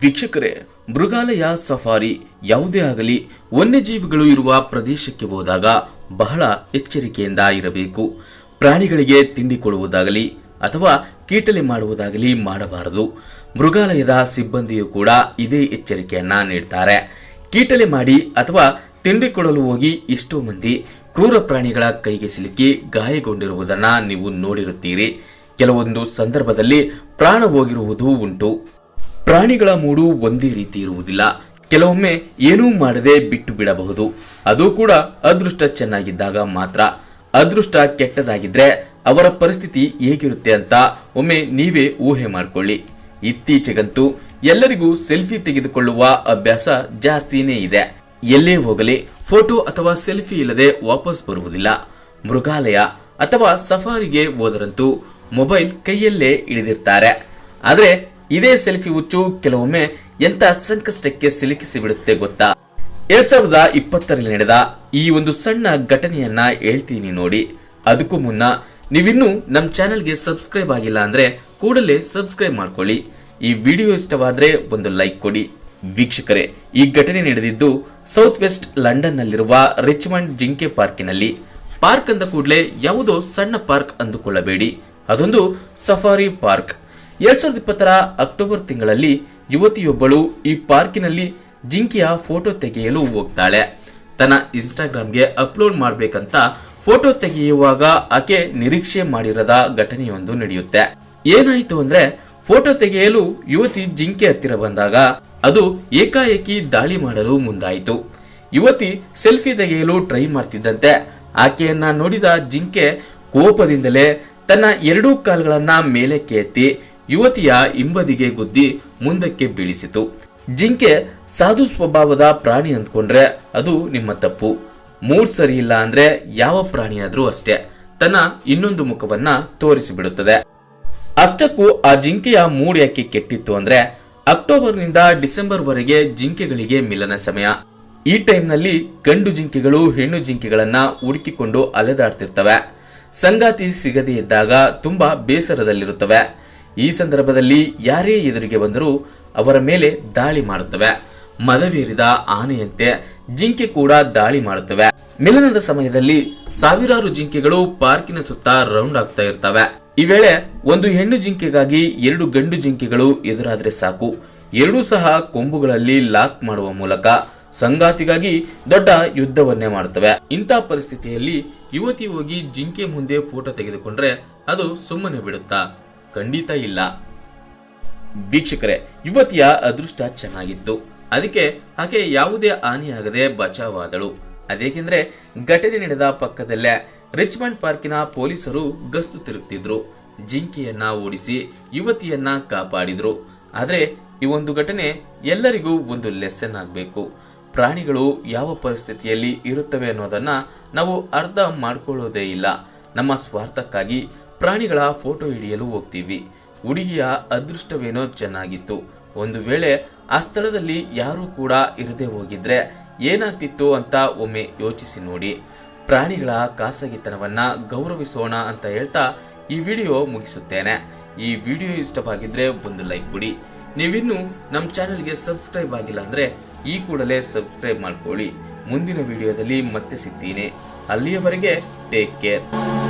ವೀಕ್ಷಕರೇ, ಮೃಗಾಲಯ ಸಫಾರಿ ಯಾವುದೇ ಆಗಲಿ ವನ್ಯಜೀವಿಗಳು ಇರುವ ಪ್ರದೇಶಕ್ಕೆ ಹೋದಾಗ ಬಹಳ ಎಚ್ಚರಿಕೆಯಿಂದ ಇರಬೇಕು. ಪ್ರಾಣಿಗಳಿಗೆ ತಿಂಡಿ ಕೊಡುವುದಾಗಲಿ ಅಥವಾ ಕೀಟಲೆ ಮಾಡುವುದಾಗಲಿ ಮಾಡಬಾರದು. ಮೃಗಾಲಯದ ಸಿಬ್ಬಂದಿಯು ಕೂಡ ಇದೇ ಎಚ್ಚರಿಕೆಯನ್ನ ನೀಡ್ತಾರೆ. ಕೀಟಲೆ ಮಾಡಿ ಅಥವಾ ತಿಂಡಿ ಕೊಡಲು ಹೋಗಿ ಎಷ್ಟೋ ಮಂದಿ ಕ್ರೂರ ಪ್ರಾಣಿಗಳ ಕೈಗೆ ಸಿಲುಕಿ ಗಾಯಗೊಂಡಿರುವುದನ್ನ ನೀವು ನೋಡಿರುತ್ತೀರಿ. ಕೆಲವೊಂದು ಸಂದರ್ಭದಲ್ಲಿ ಪ್ರಾಣ ಹೋಗಿರುವುದು ಉಂಟು. ಪ್ರಾಣಿಗಳ ಮೂಡು ಒಂದೇ ರೀತಿ ಇರುವುದಿಲ್ಲ. ಕೆಲವೊಮ್ಮೆ ಏನೂ ಮಾಡದೆ ಬಿಟ್ಟು ಬಿಡಬಹುದು. ಅದು ಕೂಡ ಅದೃಷ್ಟ ಚೆನ್ನಾಗಿದ್ದಾಗ ಮಾತ್ರ. ಅದೃಷ್ಟ ಕೆಟ್ಟದಾಗಿದ್ರೆ ಅವರ ಪರಿಸ್ಥಿತಿ ಹೇಗಿರುತ್ತೆ ಅಂತ ಒಮ್ಮೆ ನೀವೇ ಊಹೆ ಮಾಡಿಕೊಳ್ಳಿ. ಇತ್ತೀಚೆಗಂತೂ ಎಲ್ಲರಿಗೂ ಸೆಲ್ಫಿ ತೆಗೆದುಕೊಳ್ಳುವ ಅಭ್ಯಾಸ ಜಾಸ್ತಿನೇ ಇದೆ. ಎಲ್ಲೇ ಹೋಗಲಿ ಫೋಟೋ ಅಥವಾ ಸೆಲ್ಫಿ ಇಲ್ಲದೆ ವಾಪಸ್ ಬರುವುದಿಲ್ಲ. ಮೃಗಾಲಯ ಅಥವಾ ಸಫಾರಿಗೆ ಹೋದರಂತೂ ಮೊಬೈಲ್ ಕೈಯಲ್ಲೇ ಹಿಡಿದಿರ್ತಾರೆ. ಆದರೆ ಇದೇ ಸೆಲ್ಫಿ ಹುಚ್ಚು ಕೆಲವೊಮ್ಮೆ ಎಂತ ಸಂಕಷ್ಟಕ್ಕೆ ಸಿಲುಕಿಸಿ ಬಿಡುತ್ತೆ ಗೊತ್ತಾ? 2020ರಲ್ಲಿ ನಡೆದ ಈ ಒಂದು ಸಣ್ಣ ಘಟನೆಯನ್ನ ಹೇಳ್ತೀನಿ ನೋಡಿ. ಅದಕ್ಕೂ ಮುನ್ನ ನೀವಿನ್ನೂ ನಮ್ಮ ಚಾನೆಲ್ಗೆ ಸಬ್ಸ್ಕ್ರೈಬ್ ಆಗಿಲ್ಲ ಅಂದ್ರೆ ಕೂಡಲೇ ಸಬ್ಸ್ಕ್ರೈಬ್ ಮಾಡ್ಕೊಳ್ಳಿ. ಈ ವಿಡಿಯೋ ಇಷ್ಟವಾದ್ರೆ ಒಂದು ಲೈಕ್ ಕೊಡಿ. ವೀಕ್ಷಕರೇ, ಈ ಘಟನೆ ನಡೆದಿದ್ದು ಸೌತ್ ವೆಸ್ಟ್ ಲಂಡನ್ ನಲ್ಲಿರುವ ರಿಚ್ಮಂಡ್ ಜಿಂಕೆ ಪಾರ್ಕಿನಲ್ಲಿ. ಪಾರ್ಕ್ ಅಂದ ಕೂಡಲೇ ಯಾವುದೋ ಸಣ್ಣ ಪಾರ್ಕ್ ಅಂದುಕೊಳ್ಳಬೇಡಿ, ಅದೊಂದು ಸಫಾರಿ ಪಾರ್ಕ್. 2020ರ ಅಕ್ಟೋಬರ್ ತಿಂಗಳಲ್ಲಿ ಯುವತಿಯೊಬ್ಬಳು ಈ ಪಾರ್ಕಿನಲ್ಲಿ ಜಿಂಕೆಯ ಫೋಟೋ ತೆಗೆಯಲು ಹೋಗ್ತಾಳೆ. ತನ್ನ ಇನ್ಸ್ಟಾಗ್ರಾಮ್ಗೆ ಅಪ್ಲೋಡ್ ಮಾಡಬೇಕಂತ ಫೋಟೋ ತೆಗೆಯುವಾಗ ಆಕೆ ನಿರೀಕ್ಷೆ ಮಾಡಿರದ ಘಟನೆಯೊಂದು ನಡೆಯುತ್ತೆ. ಏನಾಯಿತು ಅಂದ್ರೆ, ಫೋಟೋ ತೆಗೆಯಲು ಯುವತಿ ಜಿಂಕೆ ಹತ್ತಿರ ಬಂದಾಗ ಅದು ಏಕಾಏಕಿ ದಾಳಿ ಮಾಡಲು ಮುಂದಾಯಿತು. ಯುವತಿ ಸೆಲ್ಫಿ ತೆಗೆಯಲು ಟ್ರೈ ಮಾಡ್ತಿದ್ದಂತೆ ಆಕೆಯನ್ನ ನೋಡಿದ ಜಿಂಕೆ ಕೋಪದಿಂದಲೇ ತನ್ನ ಎರಡೂ ಕಾಲುಗಳನ್ನ ಮೇಲಕ್ಕೆ ಎತ್ತಿ ಯುವತಿಯ ಹಿಂಬದಿಗೆ ಗುದ್ದಿ ಮುಂದಕ್ಕೆ ಬೀಳಿಸಿತು. ಜಿಂಕೆ ಸಾಧು ಸ್ವಭಾವದ ಪ್ರಾಣಿ ಅಂದ್ಕೊಂಡ್ರೆ ಅದು ನಿಮ್ಮ ತಪ್ಪು. ಮೂಡ್ ಸರಿ ಇಲ್ಲ ಅಂದ್ರೆ ಯಾವ ಪ್ರಾಣಿಯಾದ್ರೂ ಅಷ್ಟೇ ತನ್ನ ಇನ್ನೊಂದು ಮುಖವನ್ನ ತೋರಿಸಿಬಿಡುತ್ತದೆ. ಅಷ್ಟಕ್ಕೂ ಆ ಜಿಂಕೆಯ ಮೂಡ್ ಯಾಕೆ ಕೆಟ್ಟಿತ್ತು ಅಂದ್ರೆ, ಅಕ್ಟೋಬರ್ನಿಂದ ಡಿಸೆಂಬರ್ ವರೆಗೆ ಜಿಂಕೆಗಳಿಗೆ ಮಿಲನ ಸಮಯ. ಈ ಟೈಮ್ನಲ್ಲಿ ಗಂಡು ಜಿಂಕೆಗಳು ಹೆಣ್ಣು ಜಿಂಕೆಗಳನ್ನ ಹುಡುಕಿಕೊಂಡು ಅಲೆದಾಡ್ತಿರ್ತವೆ. ಸಂಗಾತಿ ಸಿಗದೇ ಇದ್ದಾಗ ತುಂಬಾ ಬೇಸರದಲ್ಲಿರುತ್ತವೆ. ಈ ಸಂದರ್ಭದಲ್ಲಿ ಯಾರೇ ಎದುರಿಗೆ ಬಂದರೂ ಅವರ ಮೇಲೆ ದಾಳಿ ಮಾಡುತ್ತವೆ. ಮದವೇರಿದ ಆನೆಯಂತೆ ಜಿಂಕೆ ಕೂಡ ದಾಳಿ ಮಾಡುತ್ತವೆ. ಮಿಲನದ ಸಮಯದಲ್ಲಿ ಸಾವಿರಾರು ಜಿಂಕೆಗಳು ಪಾರ್ಕಿನ ಸುತ್ತ ರೌಂಡ್ ಆಗ್ತಾ ಇರ್ತವೆ. ಈ ವೇಳೆ ಒಂದು ಹೆಣ್ಣು ಜಿಂಕೆಗಾಗಿ ಎರಡು ಗಂಡು ಜಿಂಕೆಗಳು ಎದುರಾದ್ರೆ ಸಾಕು, ಎರಡೂ ಸಹ ಕೊಂಬುಗಳಲ್ಲಿ ಲಾಕ್ ಮಾಡುವ ಮೂಲಕ ಸಂಗಾತಿಗಾಗಿ ದೊಡ್ಡ ಯುದ್ಧವನ್ನೇ ಮಾಡುತ್ತವೆ. ಇಂಥ ಪರಿಸ್ಥಿತಿಯಲ್ಲಿ ಯುವತಿ ಹೋಗಿ ಜಿಂಕೆ ಮುಂದೆ ಫೋಟೋ ತೆಗೆದುಕೊಂಡ್ರೆ ಅದು ಸುಮ್ಮನೆ ಬಿಡುತ್ತಾ? ಖಂಡಿತ ಇಲ್ಲ. ವೀಕ್ಷಕರೇ, ಯುವತಿಯ ಅದೃಷ್ಟ ಚೆನ್ನಾಗಿತ್ತು. ಅದಕ್ಕೆ ಆಕೆ ಯಾವುದೇ ಹಾನಿಯಾಗದೆ ಬಚಾವಾದಳು. ಅದೇಕೆಂದ್ರೆ ಘಟನೆ ನಡೆದ ಪಕ್ಕದಲ್ಲೇ ರಿಚ್ಮಂಡ್ ಪಾರ್ಕಿನ ಪೊಲೀಸರು ಗಸ್ತು ತಿರುಗುತ್ತಿದ್ರು. ಜಿಂಕೆಯನ್ನ ಓಡಿಸಿ ಯುವತಿಯನ್ನ ಕಾಪಾಡಿದ್ರು. ಆದ್ರೆ ಈ ಒಂದು ಘಟನೆ ಎಲ್ಲರಿಗೂ ಒಂದು ಲೆಸನ್ ಆಗಬೇಕು. ಪ್ರಾಣಿಗಳು ಯಾವ ಪರಿಸ್ಥಿತಿಯಲ್ಲಿ ಇರುತ್ತವೆ ಅನ್ನೋದನ್ನ ನಾವು ಅರ್ಥ ಮಾಡ್ಕೊಳ್ಳೋದೇ ಇಲ್ಲ. ನಮ್ಮ ಸ್ವಾರ್ಥಕ್ಕಾಗಿ ಪ್ರಾಣಿಗಳ ಫೋಟೋ ಹಿಡಿಯಲು ಹೋಗ್ತೀವಿ. ಹುಡುಗಿಯ ಅದೃಷ್ಟವೇನೋ ಚೆನ್ನಾಗಿತ್ತು. ಒಂದು ವೇಳೆ ಆ ಸ್ಥಳದಲ್ಲಿ ಯಾರೂ ಕೂಡ ಇರದೆ ಹೋಗಿದ್ರೆ ಏನಾಗ್ತಿತ್ತು ಅಂತ ಒಮ್ಮೆ ಯೋಚಿಸಿ ನೋಡಿ. ಪ್ರಾಣಿಗಳ ಖಾಸಗಿತನವನ್ನ ಗೌರವಿಸೋಣ ಅಂತ ಹೇಳ್ತಾ ಈ ವಿಡಿಯೋ ಮುಗಿಸುತ್ತೇನೆ. ಈ ವಿಡಿಯೋ ಇಷ್ಟವಾಗಿದ್ರೆ ಒಂದು ಲೈಕ್ ಕೊಡಿ. ನೀವಿನ್ನೂ ನಮ್ಮ ಚಾನೆಲ್ಗೆ ಸಬ್ಸ್ಕ್ರೈಬ್ ಆಗಿಲ್ಲ ಅಂದ್ರೆ ಈ ಕೂಡಲೇ ಸಬ್ಸ್ಕ್ರೈಬ್ ಮಾಡ್ಕೊಳ್ಳಿ. ಮುಂದಿನ ವಿಡಿಯೋದಲ್ಲಿ ಮತ್ತೆ ಸಿಗ್ತೀನಿ. ಅಲ್ಲಿಯವರೆಗೆ ಟೇಕ್ ಕೇರ್.